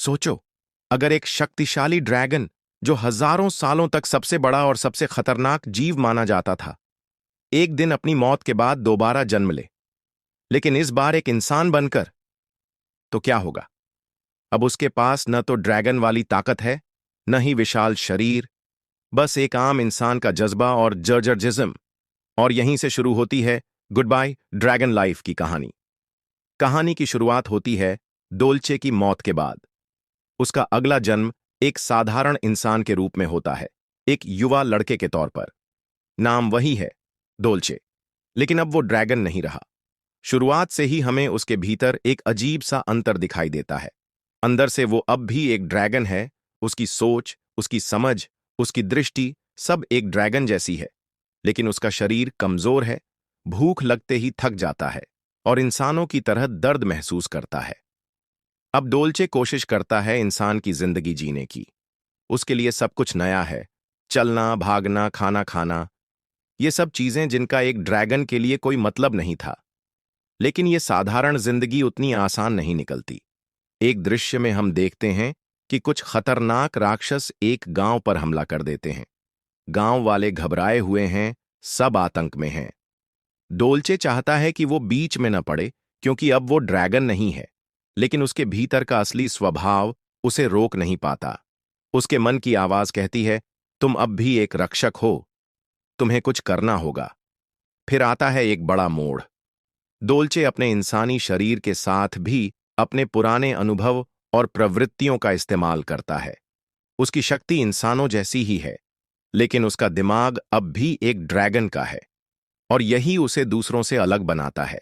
सोचो, अगर एक शक्तिशाली ड्रैगन जो हजारों सालों तक सबसे बड़ा और सबसे खतरनाक जीव माना जाता था, एक दिन अपनी मौत के बाद दोबारा जन्म ले, लेकिन इस बार एक इंसान बनकर, तो क्या होगा? अब उसके पास न तो ड्रैगन वाली ताकत है, न ही विशाल शरीर, बस एक आम इंसान का जज्बा और जर्जर जिस्म। और यहीं से शुरू होती है गुड बाय ड्रैगन लाइफ की कहानी। कहानी की शुरुआत होती है डोल्चे की मौत के बाद। उसका अगला जन्म एक साधारण इंसान के रूप में होता है, एक युवा लड़के के तौर पर। नाम वही है, डोल्चे, लेकिन अब वो ड्रैगन नहीं रहा। शुरुआत से ही हमें उसके भीतर एक अजीब सा अंतर दिखाई देता है। अंदर से वो अब भी एक ड्रैगन है, उसकी सोच, उसकी समझ, उसकी दृष्टि सब एक ड्रैगन जैसी है, लेकिन उसका शरीर कमजोर है, भूख लगते ही थक जाता है और इंसानों की तरह दर्द महसूस करता है। अब डोल्चे कोशिश करता है इंसान की जिंदगी जीने की। उसके लिए सब कुछ नया है, चलना, भागना, खाना खाना, ये सब चीजें जिनका एक ड्रैगन के लिए कोई मतलब नहीं था। लेकिन ये साधारण जिंदगी उतनी आसान नहीं निकलती। एक दृश्य में हम देखते हैं कि कुछ खतरनाक राक्षस एक गांव पर हमला कर देते हैं। गांव वाले घबराए हुए हैं, सब आतंक में हैं। डोल्चे चाहता है कि वो बीच में न पड़े, क्योंकि अब वो ड्रैगन नहीं है, लेकिन उसके भीतर का असली स्वभाव उसे रोक नहीं पाता। उसके मन की आवाज कहती है, तुम अब भी एक रक्षक हो, तुम्हें कुछ करना होगा। फिर आता है एक बड़ा मोड़। डोल्चे अपने इंसानी शरीर के साथ भी अपने पुराने अनुभव और प्रवृत्तियों का इस्तेमाल करता है। उसकी शक्ति इंसानों जैसी ही है, लेकिन उसका दिमाग अब भी एक ड्रैगन का है, और यही उसे दूसरों से अलग बनाता है।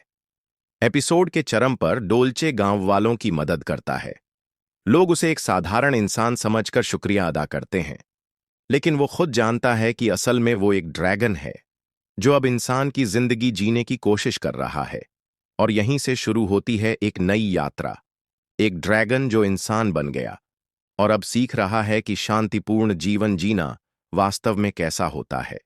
एपिसोड के चरम पर डोल्चे गांव वालों की मदद करता है। लोग उसे एक साधारण इंसान समझकर शुक्रिया अदा करते हैं, लेकिन वो खुद जानता है कि असल में वो एक ड्रैगन है, जो अब इंसान की जिंदगी जीने की कोशिश कर रहा है। और यहीं से शुरू होती है एक नई यात्रा। एक ड्रैगन जो इंसान बन गया और अब सीख रहा है कि शांतिपूर्ण जीवन जीना वास्तव में कैसा होता है।